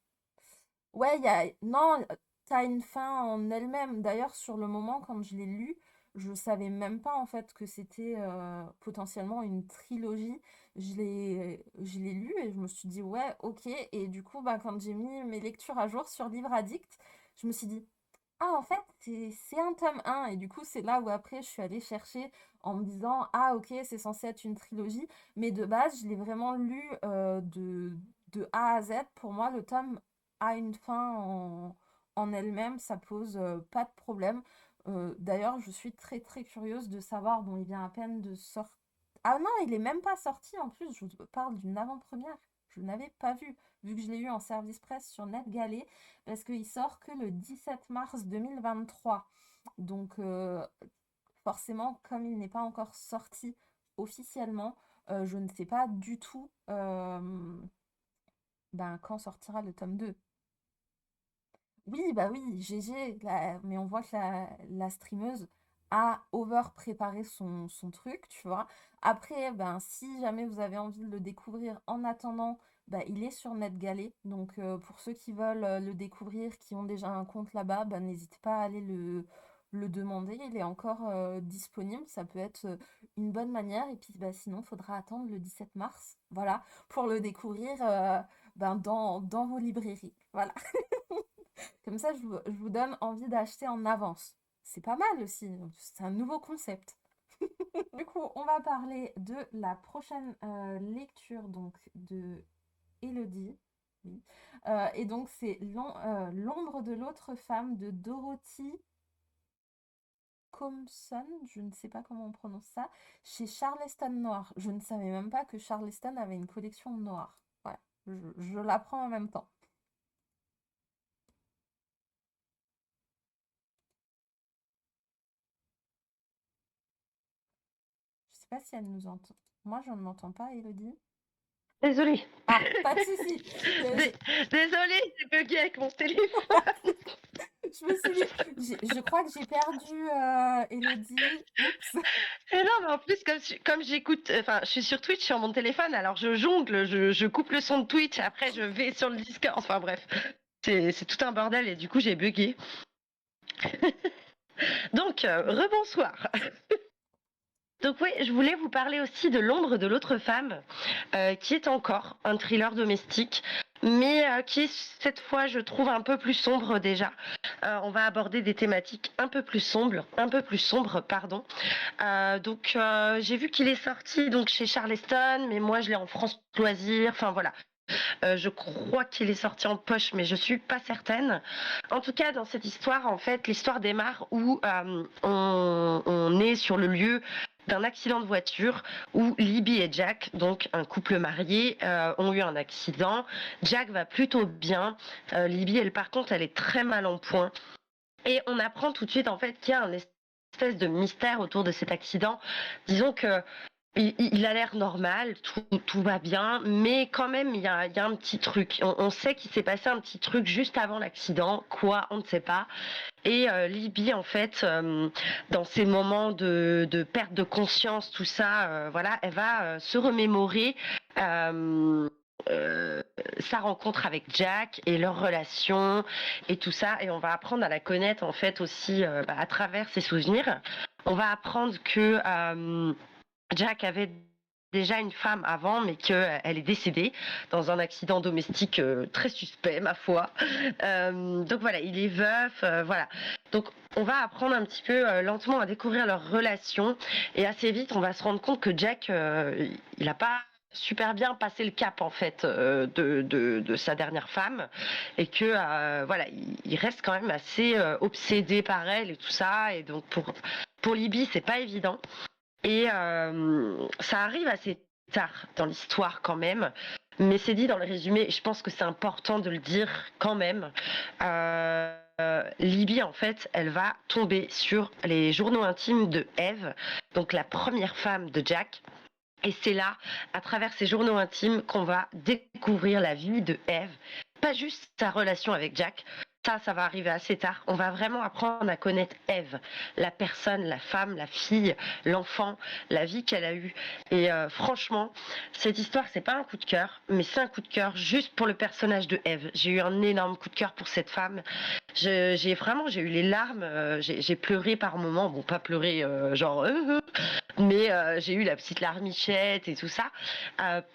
Ouais, non, t'as une fin en elle-même. D'ailleurs, sur le moment, quand je l'ai lu, je savais même pas en fait que c'était potentiellement une trilogie. Je l'ai lu et je me suis dit ouais, ok. Et du coup, quand j'ai mis mes lectures à jour sur Livre Addict, je me suis dit ah, en fait, c'est un tome 1. Et du coup, c'est là où après, je suis allée chercher en me disant ah, ok, c'est censé être une trilogie. Mais de base, je l'ai vraiment lu de A à Z. Pour moi, le tome a une fin en elle-même. Ça pose pas de problème. D'ailleurs, je suis très très curieuse de savoir. Bon, il vient à peine de sortir. Ah non, il est même pas sorti en plus. Je vous parle d'une avant-première. Je n'avais pas vu que je l'ai eu en service presse sur NetGalley, parce qu'il sort que le 17 mars 2023. Donc forcément, comme il n'est pas encore sorti officiellement, je ne sais pas du tout quand sortira le tome 2. Oui, bah oui, GG, mais on voit que la streameuse a over préparé son truc, tu vois. Après, si jamais vous avez envie de le découvrir en attendant, il est sur NetGalley. Donc, pour ceux qui veulent le découvrir, qui ont déjà un compte là-bas, n'hésitez pas à aller le demander. Il est encore disponible. Ça peut être une bonne manière. Et puis, sinon, il faudra attendre le 17 mars, voilà, pour le découvrir dans vos librairies. Voilà. Comme ça, je vous donne envie d'acheter en avance. C'est pas mal aussi, c'est un nouveau concept. Du coup, on va parler de la prochaine lecture donc de Elodie. Oui. Et donc, c'est L'ombre de l'autre femme de Dorothy Compson, je ne sais pas comment on prononce ça, chez Charleston Noir. Je ne savais même pas que Charleston avait une collection noire. Ouais, je l'apprends en même temps. Je sais pas si elle nous entend. Moi, je ne m'entends pas, Elodie. Désolée. Ah, pas de souci. Désolée, j'ai bugué avec mon téléphone. Je me suis dit, je crois que j'ai perdu Elodie. Oups. Et non, mais en plus, comme j'écoute, enfin, je suis sur Twitch sur mon téléphone, alors je jongle, je coupe le son de Twitch, après je vais sur le Discord, enfin bref, c'est tout un bordel et du coup j'ai bugué. Donc, rebonsoir. Donc oui, je voulais vous parler aussi de L'ombre de l'autre femme, qui est encore un thriller domestique, mais qui est cette fois, je trouve, un peu plus sombre déjà. On va aborder des thématiques un peu plus sombres, pardon. Donc j'ai vu qu'il est sorti donc chez Charleston, mais moi je l'ai en France Loisirs. Enfin voilà. Je crois qu'il est sorti en poche, mais je suis pas certaine. En tout cas, dans cette histoire, en fait, l'histoire démarre où on est sur le lieu d'un accident de voiture où Libby et Jack, donc un couple marié, ont eu un accident. Jack va plutôt bien. Libby, elle, par contre, elle est très mal en point. Et on apprend tout de suite, en fait, qu'il y a un espèce de mystère autour de cet accident. Disons que il a l'air normal, tout va bien, mais quand même, il y a un petit truc. On sait qu'il s'est passé un petit truc juste avant l'accident. Quoi, on ne sait pas. Et Libby, en fait, dans ces moments de perte de conscience, tout ça, voilà, elle va se remémorer sa rencontre avec Jack et leur relation et tout ça. Et on va apprendre à la connaître, en fait, aussi à travers ses souvenirs. On va apprendre que Jack avait déjà une femme avant, mais qu'elle est décédée dans un accident domestique très suspect, ma foi. Donc voilà, il est veuf, voilà. Donc on va apprendre un petit peu lentement à découvrir leur relation, et assez vite on va se rendre compte que Jack, il n'a pas super bien passé le cap en fait de sa dernière femme, et que voilà, il reste quand même assez obsédé par elle et tout ça, et donc pour Libby c'est pas évident. Et ça arrive assez tard dans l'histoire quand même, mais c'est dit dans le résumé, et je pense que c'est important de le dire quand même. Libby, en fait, elle va tomber sur les journaux intimes de Eve, donc la première femme de Jack. Et c'est là, à travers ces journaux intimes, qu'on va découvrir la vie de Eve. Pas juste sa relation avec Jack. Ça va arriver assez tard. On va vraiment apprendre à connaître Eve, la personne, la femme, la fille, l'enfant, la vie qu'elle a eue. Et franchement, cette histoire, c'est pas un coup de cœur, mais c'est un coup de cœur juste pour le personnage de Eve. J'ai eu un énorme coup de cœur pour cette femme. J'ai eu les larmes. J'ai pleuré par moments. Bon, pas pleuré genre mais j'ai eu la petite larmichette et tout ça,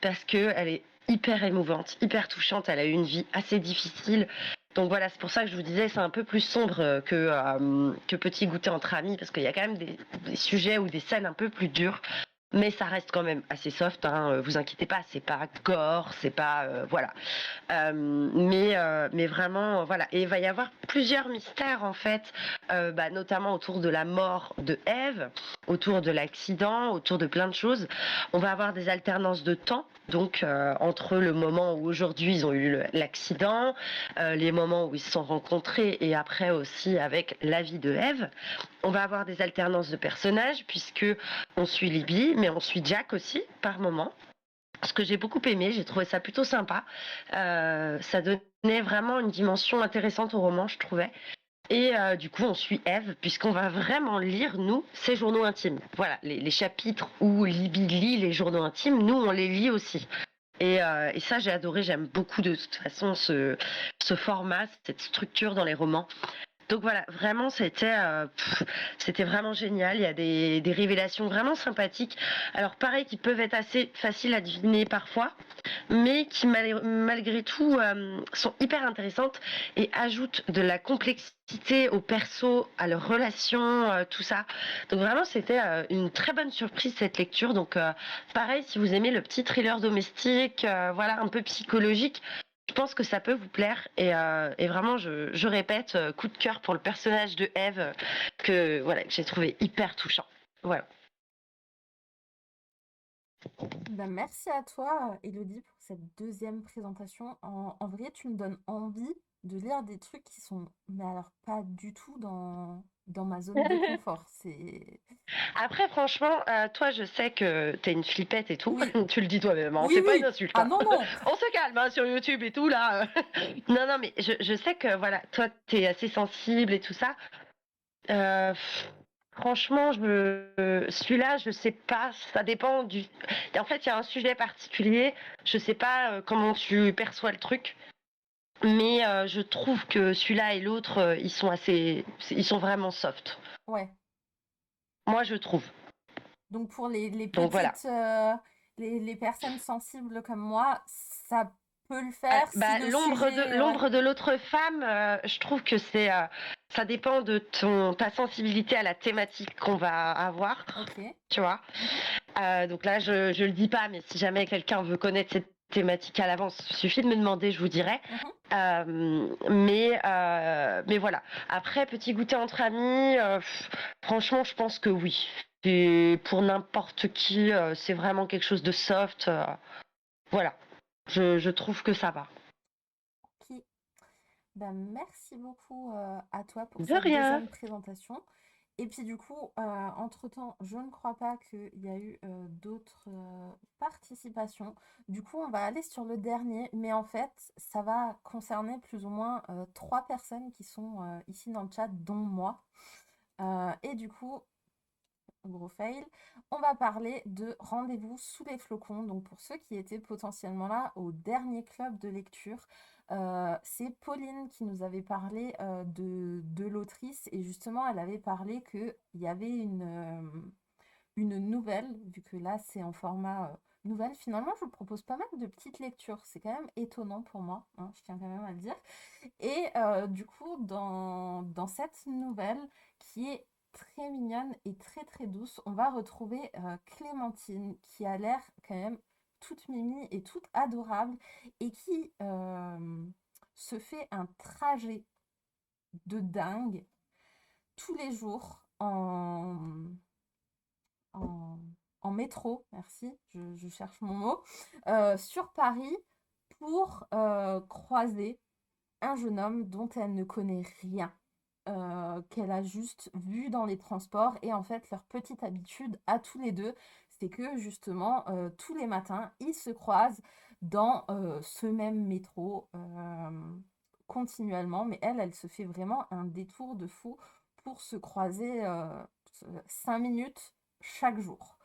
parce qu'elle est hyper émouvante, hyper touchante. Elle a eu une vie assez difficile. Donc voilà, c'est pour ça que je vous disais, c'est un peu plus sombre que Petit goûter entre amis, parce qu'il y a quand même des sujets ou des scènes un peu plus dures. Mais ça reste quand même assez soft, hein, vous inquiétez pas, c'est pas gore, c'est pas voilà. Mais vraiment voilà. Et il va y avoir plusieurs mystères en fait, notamment autour de la mort de Eve, autour de l'accident, autour de plein de choses. On va avoir des alternances de temps, donc entre le moment où aujourd'hui ils ont eu l'accident, les moments où ils se sont rencontrés et après aussi avec la vie de Eve. On va avoir des alternances de personnages puisque on suit Libby, mais on suit Jack aussi par moment. Ce que j'ai beaucoup aimé, j'ai trouvé ça plutôt sympa. Ça donnait vraiment une dimension intéressante au roman, je trouvais. Et du coup, on suit Eve, puisqu'on va vraiment lire, nous, ses journaux intimes. Voilà, les chapitres où Libby lit les journaux intimes, nous, on les lit aussi. Et ça, j'ai adoré, j'aime beaucoup de toute façon ce format, cette structure dans les romans. Donc voilà, vraiment, c'était vraiment génial. Il y a des révélations vraiment sympathiques. Alors pareil, qui peuvent être assez faciles à deviner parfois, mais qui malgré tout sont hyper intéressantes et ajoutent de la complexité aux persos, à leurs relations, tout ça. Donc vraiment, c'était une très bonne surprise cette lecture. Donc pareil, si vous aimez le petit thriller domestique, voilà, un peu psychologique, je pense que ça peut vous plaire et vraiment, je répète, coup de cœur pour le personnage de Eve que voilà que j'ai trouvé hyper touchant. Voilà. Merci à toi, Elodie, pour cette deuxième présentation. En vrai, tu me donnes envie de lire des trucs qui sont, mais alors pas du tout dans ma zone de confort. C'est... Après, franchement, toi, je sais que t'es une flippette et tout. Oui, Tu le dis toi-même, hein, oui, c'est pas une oui. insulte. Ah Hein. non, non. On se calme hein, sur YouTube et tout là. Non, non, mais je sais que voilà, toi, t'es assez sensible et tout ça. Euh, Franchement, celui-là, je sais pas. Ça dépend du. En fait, il y a un sujet particulier. Je sais pas comment tu perçois le truc. Mais je trouve que celui-là et l'autre, ils sont vraiment soft. Ouais. Moi, je trouve. Donc pour les Donc voilà. petites, les personnes sensibles comme moi, ça peut le faire si le sujet... Ouais. L'ombre de l'autre femme, je trouve que ça dépend de ta sensibilité à la thématique qu'on va avoir, Ok. tu vois. Donc là, je le dis pas, mais si jamais quelqu'un veut connaître cette thématique à l'avance, il suffit de me demander, je vous dirai. Mais voilà. Après, petit goûter entre amis, franchement, je pense que oui. Et pour n'importe qui, c'est vraiment quelque chose de soft. Voilà. Je trouve que ça va. Ok. Merci beaucoup à toi pour De cette rien. deuxième présentation. Et puis du coup, entre-temps, je ne crois pas qu'il y a eu d'autres participations. Du coup, on va aller sur le dernier, mais en fait, ça va concerner plus ou moins 3 personnes qui sont ici dans le chat, dont moi. Et du coup, gros fail, on va parler de Rendez-vous sous les flocons. Donc pour ceux qui étaient potentiellement là au dernier club de lecture, c'est Pauline qui nous avait parlé de l'autrice et justement elle avait parlé qu'il y avait une nouvelle, vu que là c'est en format nouvelle. Finalement je vous propose pas mal de petites lectures, c'est quand même étonnant pour moi, hein, je tiens quand même à le dire. Et du coup dans cette nouvelle qui est très mignonne et très très douce, on va retrouver Clémentine qui a l'air quand même toute mimi et toute adorable et qui se fait un trajet de dingue tous les jours en métro, merci, je cherche mon mot, sur Paris pour croiser un jeune homme dont elle ne connaît rien, qu'elle a juste vu dans les transports. Et en fait, leur petite habitude à tous les deux, c'est que justement, tous les matins, ils se croisent dans ce même métro continuellement. Mais elle se fait vraiment un détour de fou pour se croiser 5 minutes chaque jour.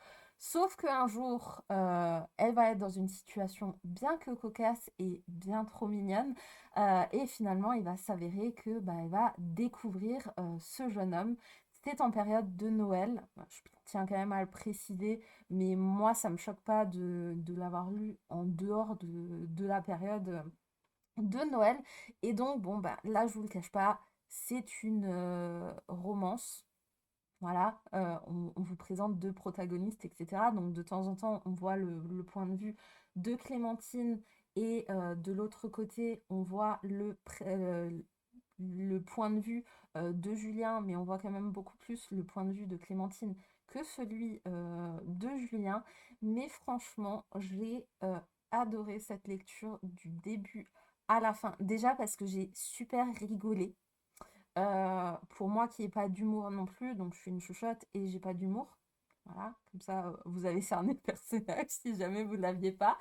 Sauf qu'un jour, elle va être dans une situation bien que cocasse et bien trop mignonne. Et finalement, il va s'avérer que elle va découvrir ce jeune homme. C'est en période de Noël. Je tiens quand même à le préciser, mais moi, ça me choque pas de l'avoir lu en dehors de la période de Noël. Et donc, bon, là, je vous le cache pas, c'est une romance. Voilà, on vous présente deux protagonistes, etc. Donc de temps en temps, on voit le point de vue de Clémentine et de l'autre côté, on voit le point de vue de Julien, mais on voit quand même beaucoup plus le point de vue de Clémentine que celui de Julien. Mais franchement, j'ai adoré cette lecture du début à la fin. Déjà parce que j'ai super rigolé. Pour moi qui n'ai pas d'humour non plus, donc je suis une chouchotte et j'ai pas d'humour. Voilà, comme ça vous avez cerné le personnage si jamais vous ne l'aviez pas.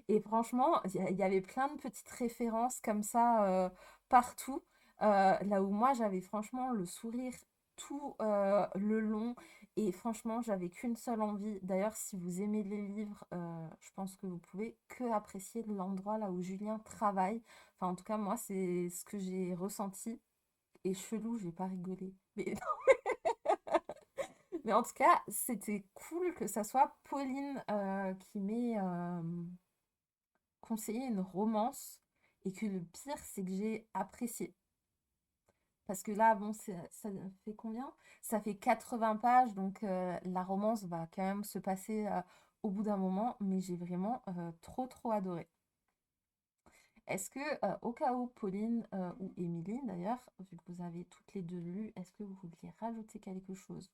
Et franchement, il y avait plein de petites références comme ça partout. Là où moi j'avais franchement le sourire tout le long. Et franchement, j'avais qu'une seule envie. D'ailleurs, si vous aimez les livres, je pense que vous pouvez que apprécier l'endroit là où Julien travaille. Enfin, en tout cas, moi, c'est ce que j'ai ressenti. Et chelou, j'ai pas rigolé. Mais, mais en tout cas, c'était cool que ça soit Pauline qui m'ait conseillé une romance. Et que le pire, c'est que j'ai apprécié. Parce que là, bon, ça fait combien? Ça fait 80 pages, donc la romance va quand même se passer au bout d'un moment. Mais j'ai vraiment trop, trop adoré. Est-ce que, au cas où Pauline ou Émilie d'ailleurs, vu que vous avez toutes les deux lu, est-ce que vous vouliez rajouter quelque chose?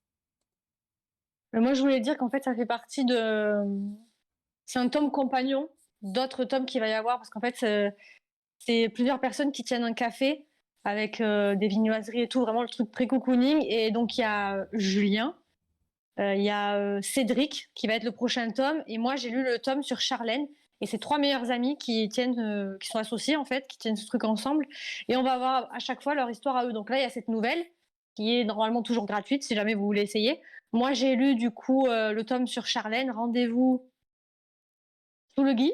Moi, je voulais dire qu'en fait, ça fait partie de. C'est un tome compagnon d'autres tomes qu'il va y avoir, parce qu'en fait, c'est plusieurs personnes qui tiennent un café avec des viennoiseries et tout, vraiment le truc pré-cocooning. Et donc, il y a Julien, il y a Cédric qui va être le prochain tome. Et moi, j'ai lu le tome sur Charlène. Et c'est trois meilleurs amis qui sont associés en fait, qui tiennent ce truc ensemble. Et on va avoir à chaque fois leur histoire à eux. Donc là, il y a cette nouvelle qui est normalement toujours gratuite si jamais vous voulez essayer. Moi, j'ai lu du coup le tome sur Charlène, Rendez-vous sous le gui.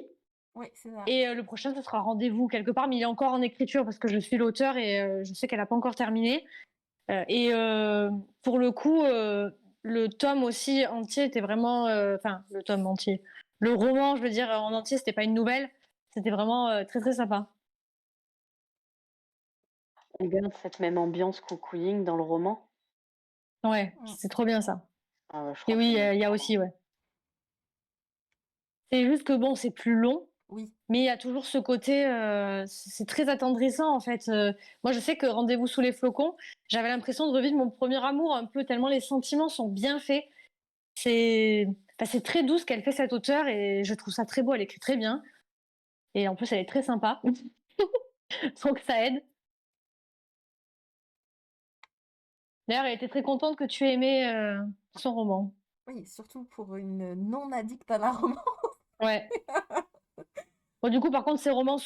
Oui, c'est ça. Et le prochain, ce sera Rendez-vous quelque part, mais il est encore en écriture parce que je suis l'auteur et je sais qu'elle n'a pas encore terminé. Pour le coup, le tome aussi entier était vraiment. Enfin, le tome entier. Le roman, je veux dire, en entier, c'était pas une nouvelle. C'était vraiment très, très sympa. On garde cette même ambiance cocooning dans le roman. Ouais, c'est trop bien ça. Je Et crois oui, que il y a aussi, ouais. C'est juste que bon, c'est plus long. Oui. Mais il y a toujours ce côté, c'est très attendrissant en fait. Moi, je sais que Rendez-vous sous les flocons, j'avais l'impression de revivre mon premier amour un peu, tellement les sentiments sont bien faits. C'est très doux ce qu'elle fait cette auteure et je trouve ça très beau, elle écrit très bien. Et en plus, elle est très sympa. Donc ça aide. D'ailleurs, elle était très contente que tu aies aimé son roman. Oui, surtout pour une non-addict à la romance. Ouais. Bon, du coup, par contre, ces romans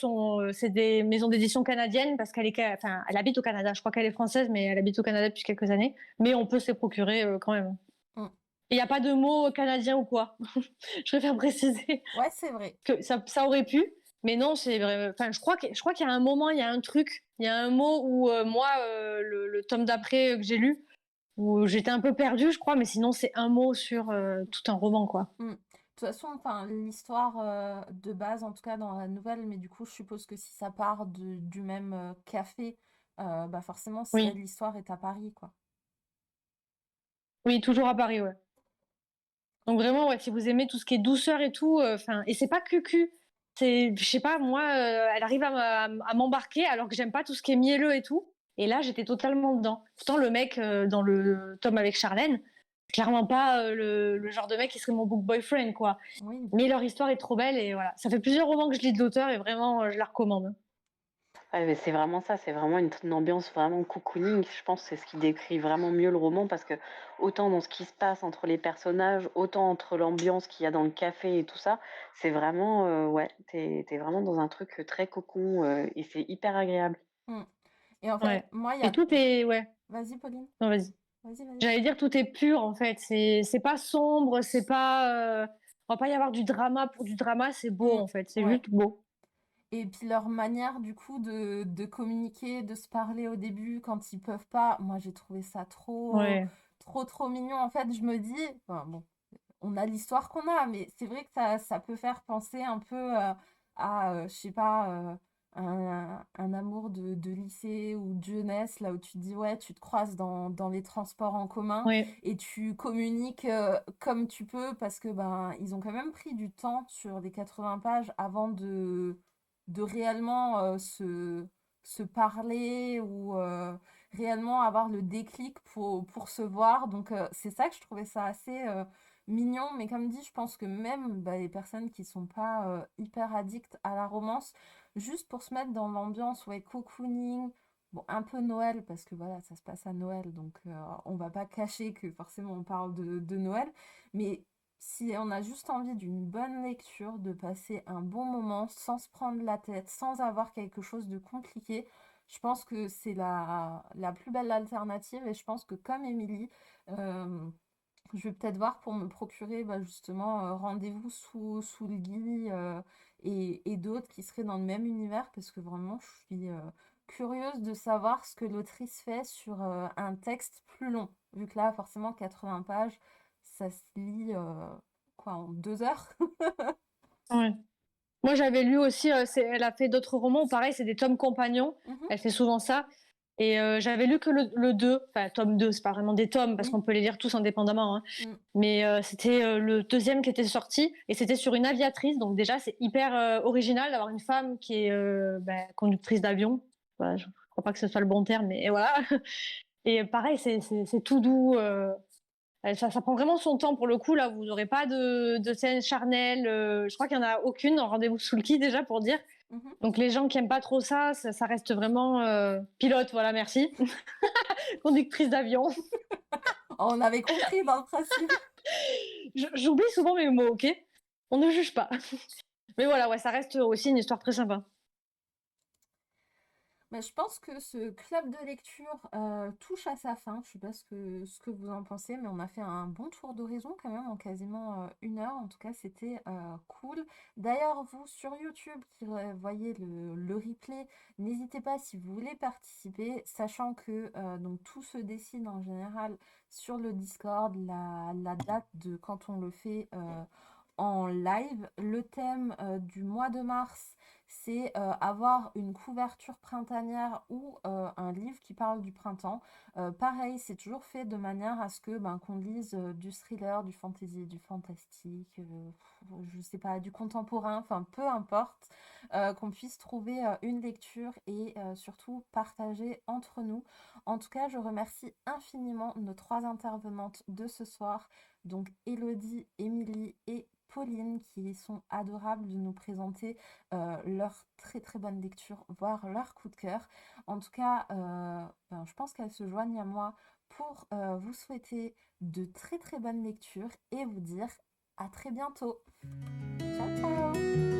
c'est des maisons d'édition canadiennes parce elle habite au Canada. Je crois qu'elle est française, mais elle habite au Canada depuis quelques années. Mais on peut se les procurer quand même. Mm. Et il n'y a pas de mot canadien ou quoi. Je préfère préciser Ouais, c'est vrai. que ça aurait pu, mais non, c'est vrai. Enfin, je crois qu'il y a un moment, il y a un truc, il y a un mot où moi, le tome d'après que j'ai lu, où j'étais un peu perdue, je crois, mais sinon c'est un mot sur tout un roman, quoi. Mm. De toute façon, enfin, l'histoire de base, en tout cas dans la nouvelle, mais du coup, je suppose que si ça part du même café, forcément, Oui, l'histoire est à Paris, quoi. oui, toujours à Paris, ouais. Donc vraiment, ouais, si vous aimez tout ce qui est douceur et tout, et c'est pas cucu. Je sais pas, moi, elle arrive à m'embarquer alors que j'aime pas tout ce qui est mielleux et tout. Et là, j'étais totalement dedans. Pourtant, le mec dans le tome avec Charlène, clairement pas le genre de mec qui serait mon book boyfriend, quoi. Oui. Mais leur histoire est trop belle et voilà. Ça fait plusieurs romans que je lis de l'auteur et vraiment, je la recommande. Ouais, mais c'est vraiment ça, c'est vraiment une ambiance vraiment cocooning. Je pense que c'est ce qui décrit vraiment mieux le roman parce que autant dans ce qui se passe entre les personnages, autant entre l'ambiance qu'il y a dans le café et tout ça, c'est vraiment, ouais, t'es vraiment dans un truc très cocon et c'est hyper agréable. Mm. Et en fait, Ouais. moi, il y Et a... tout est, ouais. Vas-y, Pauline. Non, vas-y. Vas-y. J'allais dire tout est pur en fait. C'est pas sombre, c'est pas. On va pas y avoir du drama pour du drama. C'est beau en fait. C'est Ouais. juste beau. Et puis leur manière, du coup, de communiquer, de se parler au début quand ils peuvent pas, moi, j'ai trouvé ça Ouais. trop mignon. En fait, je me dis, enfin, bon, on a l'histoire qu'on a, mais c'est vrai que ça peut faire penser un peu je sais pas, un amour de lycée ou de jeunesse, là où tu te dis, ouais, tu te croises dans les transports en commun Ouais. et tu communiques comme tu peux parce que ben ils ont quand même pris du temps sur les 80 pages avant de réellement se parler ou réellement avoir le déclic pour se voir. Donc c'est ça que je trouvais ça assez mignon, mais comme dit, je pense que même bah, les personnes qui sont pas hyper addictes à la romance, juste pour se mettre dans l'ambiance, ouais, cocooning, bon, un peu Noël, parce que voilà, ça se passe à Noël, donc on va pas cacher que forcément on parle de Noël, mais si on a juste envie d'une bonne lecture, de passer un bon moment sans se prendre la tête, sans avoir quelque chose de compliqué, je pense que c'est la plus belle alternative et je pense que comme Émilie, euh, je vais peut-être voir pour me procurer bah, justement Rendez-vous sous le lit et d'autres qui seraient dans le même univers parce que vraiment je suis curieuse de savoir ce que l'autrice fait sur un texte plus long. Vu que là, forcément, 80 pages, ça se lit quoi, en 2 heures? Ouais. Moi, j'avais lu aussi. Elle a fait d'autres romans où pareil, c'est des tomes compagnons. Mhm. Elle fait souvent ça. Et j'avais lu que le 2, enfin tome 2, c'est pas vraiment des tomes parce Oui. qu'on peut les lire tous indépendamment, hein. Mm. Mais c'était le deuxième qui était sorti et c'était sur une aviatrice. Donc déjà, c'est hyper original d'avoir une femme qui est conductrice d'avion. Voilà, je crois pas que ce soit le bon terme, mais voilà. Et pareil, c'est tout doux. Ça prend vraiment son temps pour le coup. Là, vous n'aurez pas de scène charnelle. Je crois qu'il n'y en a aucune en Rendez-vous sous le lit déjà pour dire. Mhm. Donc les gens qui aiment pas trop ça reste vraiment pilote. Voilà, merci. Conductrice d'avion. On avait compris dans le principe. J'oublie souvent mes mots, ok? On ne juge pas. Mais voilà, ouais, ça reste aussi une histoire très sympa. Mais je pense que ce club de lecture touche à sa fin. Je sais pas ce que vous en pensez, mais on a fait un bon tour d'horizon quand même en quasiment 1 heure. En tout cas, c'était cool. D'ailleurs, vous sur YouTube qui voyez le replay, n'hésitez pas si vous voulez participer, sachant que donc tout se décide en général sur le Discord, la date de quand on le fait en live. Le thème du mois de mars, c'est avoir une couverture printanière ou un livre qui parle du printemps. Pareil, c'est toujours fait de manière à ce que ben, qu'on lise du thriller, du fantasy, du fantastique, je sais pas, du contemporain, enfin peu importe, qu'on puisse trouver une lecture et surtout partager entre nous. En tout cas, je remercie infiniment nos 3 intervenantes de ce soir, donc Elodie, Émilie et Pauline, qui sont adorables de nous présenter leur très bonne lecture, voire leur coup de cœur. En tout cas, ben, je pense qu'elles se joignent à moi pour vous souhaiter de très bonnes lectures et vous dire à très bientôt. Ciao ciao.